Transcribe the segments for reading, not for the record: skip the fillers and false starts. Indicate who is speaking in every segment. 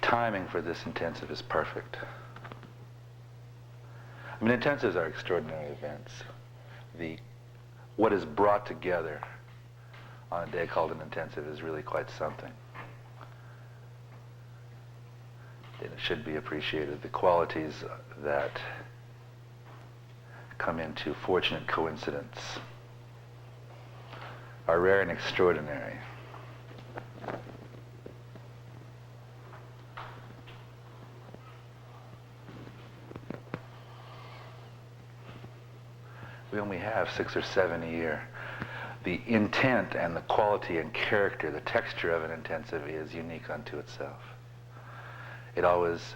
Speaker 1: timing for this intensive is perfect. I mean, intensives are extraordinary events. What is brought together on a day called an intensive is really quite something. And it should be appreciated. The qualities that come into fortunate coincidence are rare and extraordinary. We only have 6 or 7 a year. The intent and the quality and character, the texture of an intensive is unique unto itself. I always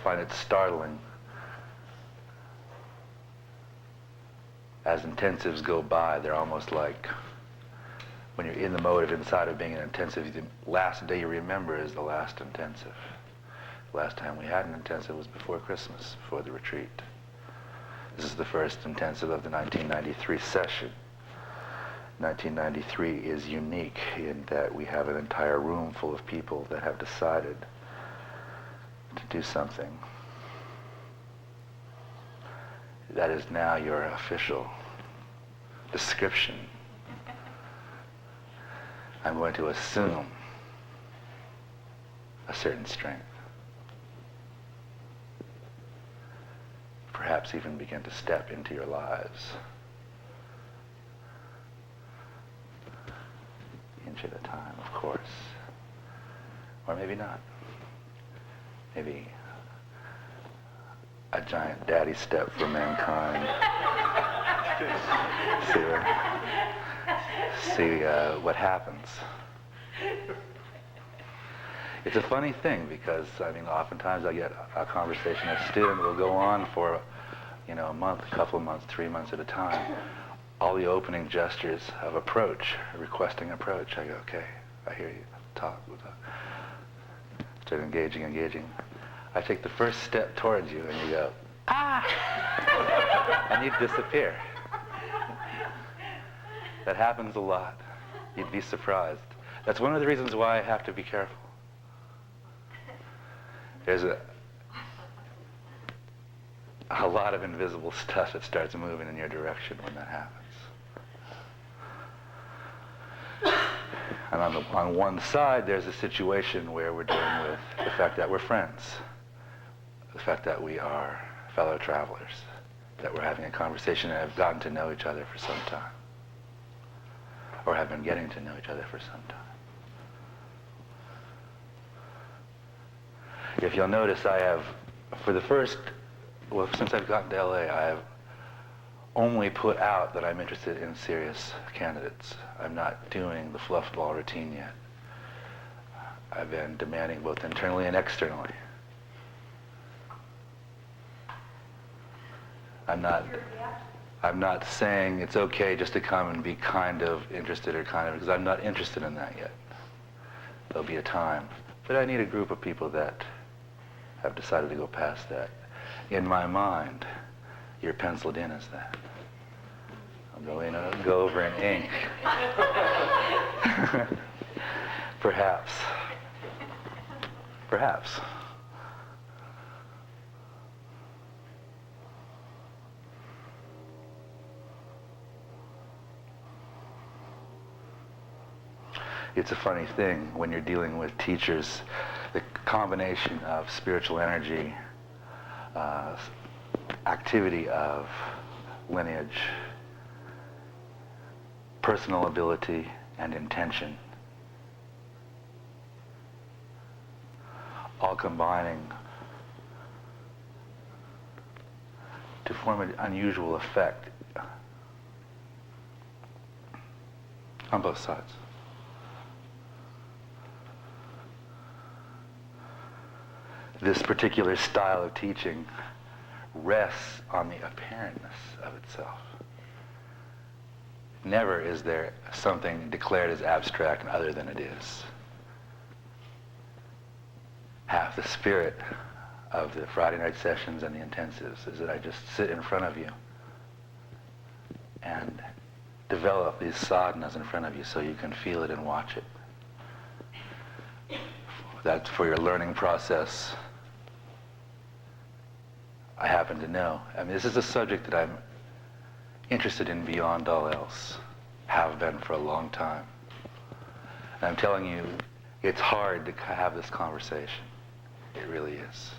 Speaker 1: find it startling as intensives go by. They're almost like when you're in the mode of inside of being an intensive, the last day you remember is the last intensive. The last time we had an intensive was before Christmas, before the retreat. This is the first intensive of the 1993 session. 1993 is unique in that we have an entire room full of people that have decided to do something. That is now your official description. I'm going to assume a certain strength. Perhaps even begin to step into your lives. Inch at a time, of course. Or maybe not. Maybe a giant daddy step for mankind. See what happens. It's a funny thing because, I mean, oftentimes I get a conversation, a student will go on for, a month, a couple of months, 3 months at a time. All the opening gestures of approach, requesting approach. I go, okay, I hear you, talk. Start engaging. I take the first step towards you and you go, ah! And you disappear. That happens a lot. You'd be surprised. That's one of the reasons why I have to be careful. There's a lot of invisible stuff that starts moving in your direction when that happens. And on one side, there's a situation where we're dealing with the fact that we're friends, the fact that we are fellow travelers, that we're having a conversation and have gotten to know each other for some time, or have been getting to know each other for some time. If you'll notice, I have, since I've gotten to LA, I have only put out that I'm interested in serious candidates. I'm not doing the fluff ball routine yet. I've been demanding both internally and externally. I'm not saying it's okay just to come and be kind of interested or kind of, because I'm not interested in that yet. There'll be a time. But I need a group of people that have decided to go past that. In my mind, you're penciled in as that. I'm going to go over in ink. Perhaps. It's a funny thing when you're dealing with teachers, the combination of spiritual energy, activity of lineage, personal ability, and intention, all combining to form an unusual effect on both sides. This particular style of teaching rests on the apparentness of itself. Never is there something declared as abstract other than it is. Half the spirit of the Friday night sessions and the intensives is that I just sit in front of you and develop these sadhanas in front of you so you can feel it and watch it. that for your learning process, I happen to know. I mean, this is a subject that I'm interested in beyond all else, have been for a long time. And I'm telling you, it's hard to have this conversation. It really is.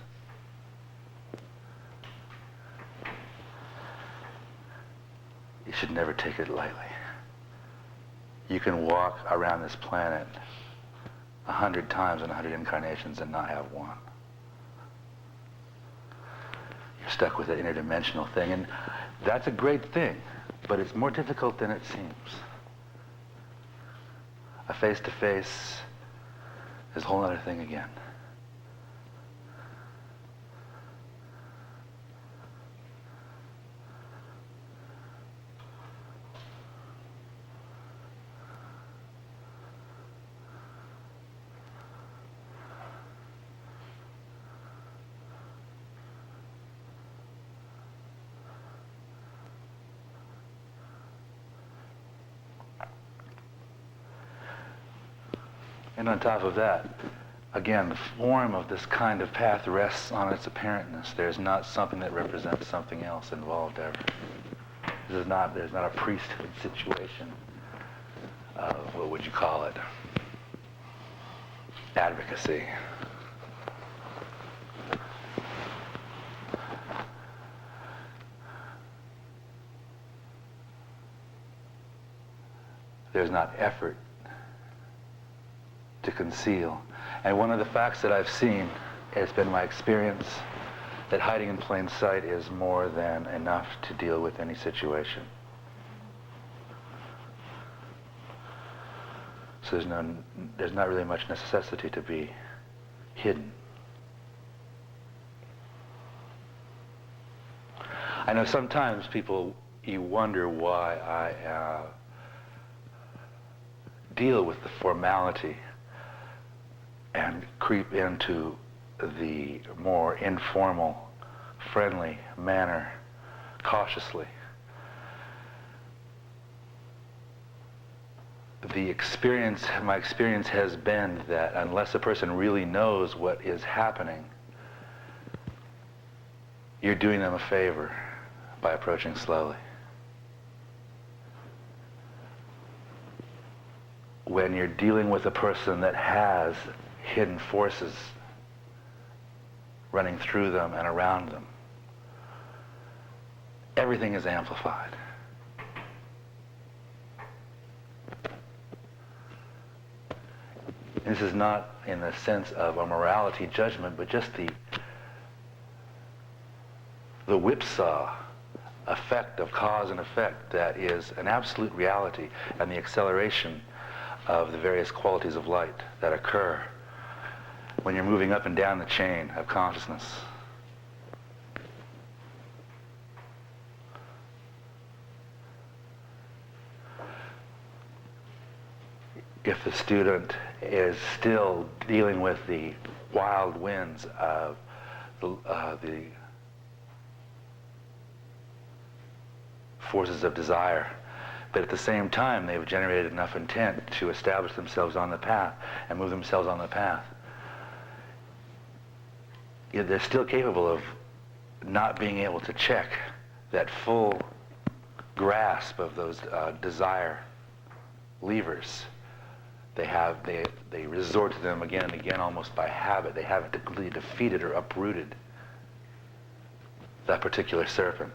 Speaker 1: You should never take it lightly. You can walk around this planet 100 times in 100 incarnations and not have one. You're stuck with an interdimensional thing, and that's a great thing, but it's more difficult than it seems. A face-to-face is a whole other thing again. And on top of that, again, the form of this kind of path rests on its apparentness. There's not something that represents something else involved ever. There's not a priesthood situation of, what would you call it, advocacy. There's not effort to conceal. And one of the facts that I've seen, it's been my experience, that hiding in plain sight is more than enough to deal with any situation. So there's not really much necessity to be hidden. I know sometimes you wonder why I deal with the formality and creep into the more informal, friendly manner cautiously. My experience has been that unless a person really knows what is happening, you're doing them a favor by approaching slowly. When you're dealing with a person that has hidden forces running through them and around them, everything is amplified. This is not in the sense of a morality judgment, but just the whipsaw effect of cause and effect that is an absolute reality, and the acceleration of the various qualities of light that occur when you're moving up and down the chain of consciousness. If the student is still dealing with the wild winds of the forces of desire, but at the same time they've generated enough intent to establish themselves on the path and move themselves on the path, they're still capable of not being able to check that full grasp of those desire levers. They resort to them again and again almost by habit. They haven't completely defeated or uprooted that particular serpent.